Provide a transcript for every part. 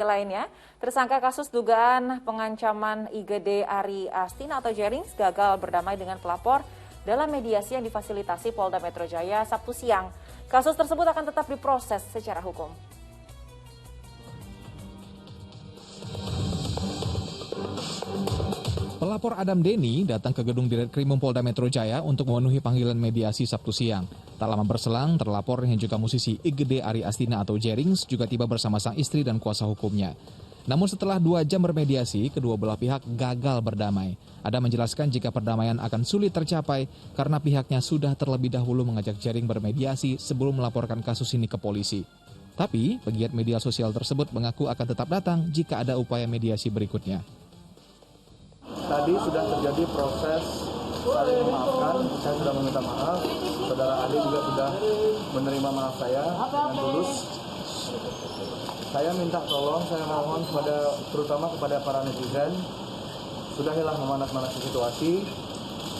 Lainnya, tersangka kasus dugaan pengancaman IGD Ari Astina atau Jerings gagal berdamai dengan pelapor dalam mediasi yang difasilitasi Polda Metro Jaya Sabtu siang. Kasus tersebut akan tetap diproses secara hukum. Pelapor Adam Denny datang ke gedung Ditreskrimum Polda Metro Jaya untuk memenuhi panggilan mediasi Sabtu siang. Tak lama berselang, terlapor yang juga musisi IGD Ari Astina atau Jerings juga tiba bersama sang istri dan kuasa hukumnya. Namun setelah 2 jam bermediasi, kedua belah pihak gagal berdamai. Adam menjelaskan jika perdamaian akan sulit tercapai karena pihaknya sudah terlebih dahulu mengajak Jering bermediasi sebelum melaporkan kasus ini ke polisi. Tapi, pegiat media sosial tersebut mengaku akan tetap datang jika ada upaya mediasi berikutnya. Tadi sudah terjadi proses saling memaafkan, saya sudah meminta maaf, saudara Ade juga sudah menerima maaf saya dengan tulus. Saya minta tolong, saya mohon terutama kepada para netizen, sudahilah memanas-manasi situasi,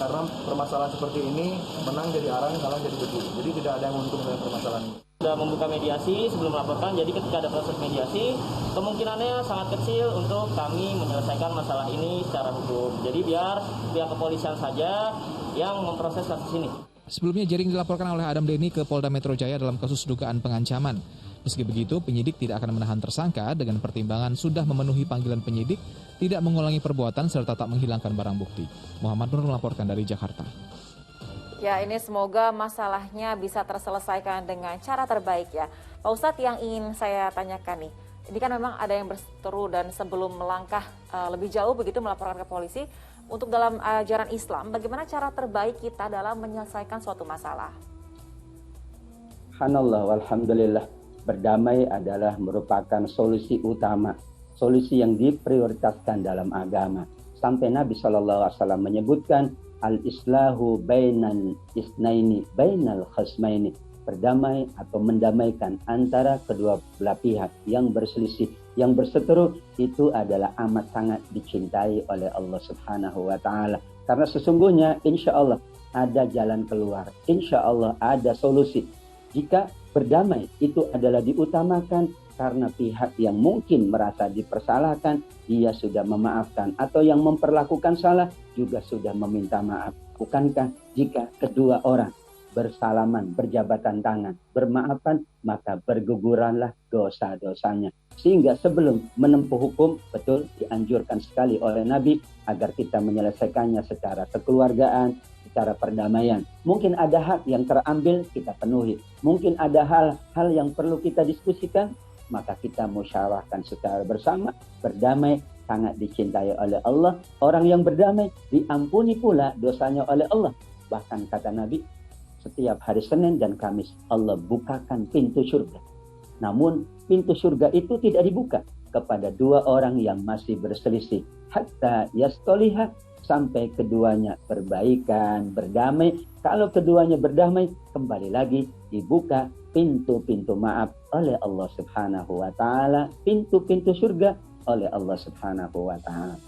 karena permasalahan seperti ini menang jadi arang, kalah jadi betul. Jadi tidak ada yang untung dengan permasalahan ini. Sudah membuka mediasi sebelum melaporkan, jadi ketika ada proses mediasi, kemungkinannya sangat kecil untuk kami menyelesaikan masalah ini secara hukum. Jadi biar pihak kepolisian saja yang memproses kasus ini. Sebelumnya Jering dilaporkan oleh Adam Denny ke Polda Metro Jaya dalam kasus dugaan pengancaman. Meski begitu, penyidik tidak akan menahan tersangka dengan pertimbangan sudah memenuhi panggilan penyidik, tidak mengulangi perbuatan serta tak menghilangkan barang bukti. Muhammad Nur melaporkan dari Jakarta. Ya, ini semoga masalahnya bisa terselesaikan dengan cara terbaik ya. Pak Ustadz, yang ingin saya tanyakan nih, ini kan memang ada yang berseteru dan sebelum melangkah lebih jauh begitu melaporkan ke polisi, untuk dalam ajaran Islam, bagaimana cara terbaik kita dalam menyelesaikan suatu masalah? Subhanallah, walhamdulillah, berdamai adalah merupakan solusi utama, solusi yang diprioritaskan dalam agama. Sampai Nabi SAW menyebutkan, al-islahu bainal isnaini bainal khasmaini, berdamai atau mendamaikan antara kedua belah pihak yang berselisih, yang berseteru, itu adalah amat sangat dicintai oleh Allah Subhanahu wa taala. Karena sesungguhnya insya Allah ada jalan keluar, insya Allah ada solusi. Jika berdamai itu adalah diutamakan karena pihak yang mungkin merasa dipersalahkan, dia sudah memaafkan, atau yang memperlakukan salah juga sudah meminta maaf. Bukankah jika kedua orang bersalaman, berjabatan tangan, bermaafan, maka berguguranlah dosa-dosanya. Sehingga sebelum menempuh hukum, betul dianjurkan sekali oleh Nabi agar kita menyelesaikannya secara kekeluargaan, secara perdamaian. Mungkin ada hak yang terambil, kita penuhi. Mungkin ada hal-hal yang perlu kita diskusikan, maka kita musyawarahkan secara bersama. Berdamai sangat dicintai oleh Allah. Orang yang berdamai diampuni pula dosanya oleh Allah. Bahkan kata Nabi, setiap hari Senin dan Kamis Allah bukakan pintu surga. Namun pintu surga itu tidak dibuka kepada 2 orang yang masih berselisih. Hatta yastoliha, sampai keduanya berbaikan, berdamai. Kalau keduanya berdamai, kembali lagi dibuka pintu-pintu maaf oleh Allah Subhanahu wa taala, pintu-pintu surga oleh Allah Subhanahu wa taala.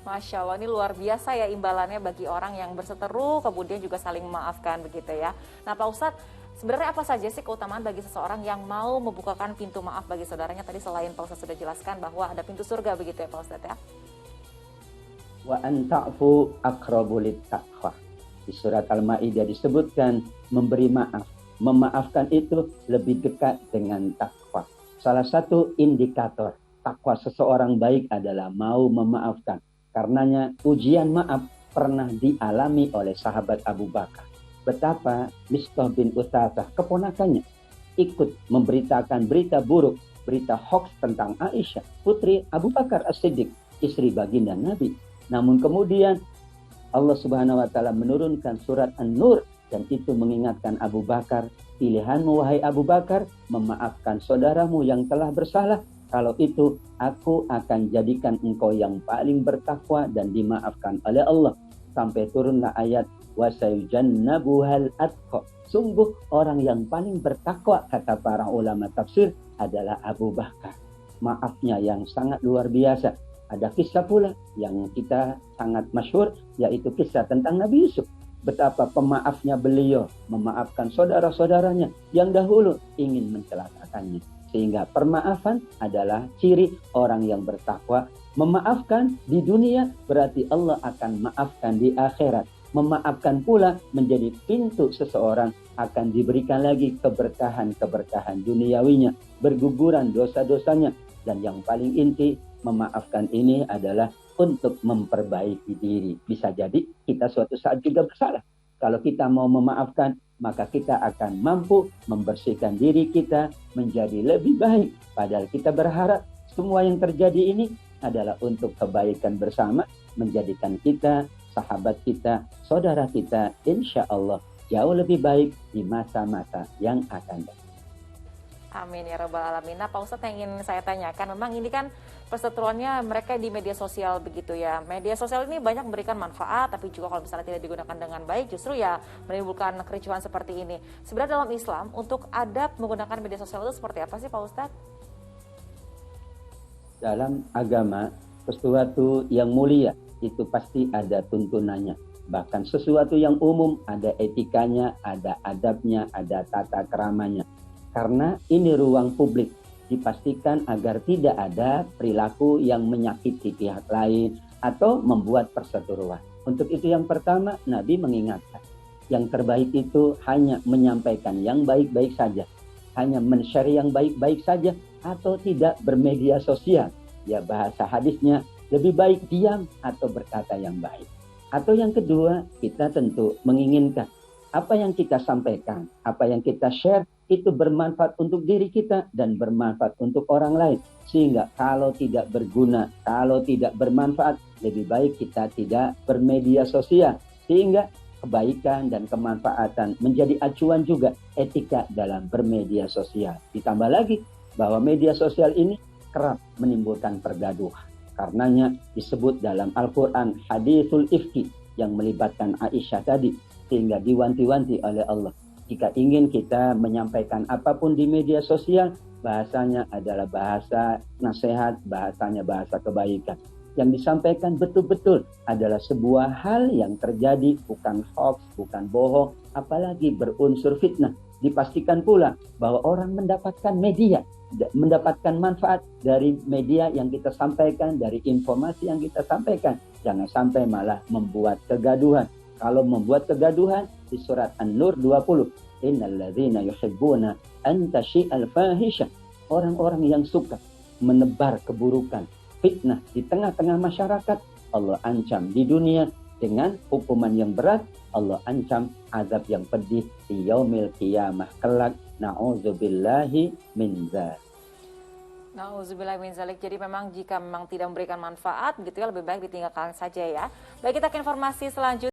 Masya Allah, ini luar biasa ya imbalannya bagi orang yang berseteru, kemudian juga saling memaafkan begitu ya. Nah Pak Ustadz, sebenarnya apa saja sih keutamaan bagi seseorang yang mau membukakan pintu maaf bagi saudaranya? Tadi selain Pak Ustadz sudah jelaskan bahwa ada pintu surga begitu ya Pak Ustadz ya. Wa an ta'fu aqrabu lit-taqwa. Di surat Al-Maidah disebutkan memberi maaf, memaafkan itu lebih dekat dengan takwa. Salah satu indikator takwa seseorang baik adalah mau memaafkan. Karenanya ujian maaf pernah dialami oleh sahabat Abu Bakar. Betapa Mistah bin Uthathah, keponakannya, ikut memberitakan berita buruk, berita hoax tentang Aisyah, putri Abu Bakar As-Siddiq, istri baginda Nabi. Namun kemudian Allah Subhanahu wa taala menurunkan surat An-Nur, dan itu mengingatkan Abu Bakar, pilihanmu wahai Abu Bakar, memaafkan saudaramu yang telah bersalah. Kalau itu aku akan jadikan engkau yang paling bertakwa dan dimaafkan oleh Allah. Sampai turunlah ayat wasayujannabuhal atqa. Sungguh orang yang paling bertakwa, kata para ulama tafsir, adalah Abu Bakar. Maafnya yang sangat luar biasa. Ada kisah pula yang kita sangat masyhur, yaitu kisah tentang Nabi Yusuf. Betapa pemaafnya beliau memaafkan saudara-saudaranya yang dahulu ingin mencelakakannya. Sehingga permaafan adalah ciri orang yang bertakwa. Memaafkan di dunia berarti Allah akan maafkan di akhirat. Memaafkan pula menjadi pintu seseorang akan diberikan lagi keberkahan-keberkahan duniawinya. Berguguran dosa-dosanya. Dan yang paling inti, memaafkan ini adalah untuk memperbaiki diri. Bisa jadi kita suatu saat juga bersalah. Kalau kita mau memaafkan, maka kita akan mampu membersihkan diri kita menjadi lebih baik. Padahal kita berharap semua yang terjadi ini adalah untuk kebaikan bersama, menjadikan kita, sahabat kita, saudara kita, insya Allah jauh lebih baik di masa-masa yang akan datang. Amin ya rabbal alamin. Nah Pak Ustadz, yang ingin saya tanyakan, memang ini kan perseteruannya mereka di media sosial begitu ya. Media sosial ini banyak memberikan manfaat, tapi juga kalau misalnya tidak digunakan dengan baik justru ya menimbulkan kericuhan seperti ini. Sebenarnya dalam Islam untuk adab menggunakan media sosial itu seperti apa sih Pak Ustadz? Dalam agama, sesuatu yang mulia itu pasti ada tuntunannya. Bahkan sesuatu yang umum ada etikanya, ada adabnya, ada tata keramanya. Karena ini ruang publik, dipastikan agar tidak ada perilaku yang menyakiti pihak lain atau membuat perseteruan. Untuk itu yang pertama, Nabi mengingatkan, yang terbaik itu hanya menyampaikan yang baik-baik saja, hanya men-share yang baik-baik saja, atau tidak bermedia sosial. Ya bahasa hadisnya, lebih baik diam atau berkata yang baik. Atau yang kedua, kita tentu menginginkan apa yang kita sampaikan, apa yang kita share, itu bermanfaat untuk diri kita dan bermanfaat untuk orang lain. Sehingga kalau tidak berguna, kalau tidak bermanfaat, lebih baik kita tidak bermedia sosial. Sehingga kebaikan dan kemanfaatan menjadi acuan juga etika dalam bermedia sosial. Ditambah lagi bahwa media sosial ini kerap menimbulkan pergaduhan. Karenanya disebut dalam Al-Quran hadithul ifki yang melibatkan Aisyah tadi. Sehingga diwanti-wanti oleh Allah. Jika ingin kita menyampaikan apapun di media sosial, bahasanya adalah bahasa nasihat, bahasanya bahasa kebaikan. Yang disampaikan betul-betul adalah sebuah hal yang terjadi, bukan hoax, bukan bohong, apalagi berunsur fitnah. Dipastikan pula bahwa orang mendapatkan media, mendapatkan manfaat dari media yang kita sampaikan, dari informasi yang kita sampaikan. Jangan sampai malah membuat kegaduhan. Kalau membuat kegaduhan, di surat An-Nur 20, innalladzina yuhibbuna an tasyi'al fahisha, orang-orang yang suka menebar keburukan, fitnah di tengah-tengah masyarakat, Allah ancam di dunia dengan hukuman yang berat, Allah ancam azab yang pedih di yaumil qiyamah kelak. Na'udzubillahi min dzalik. Nauzubillah min zalik. Jadi memang jika memang tidak memberikan manfaat gitu ya, lebih baik ditinggalkan saja ya. Baik, kita ke informasi selanjutnya.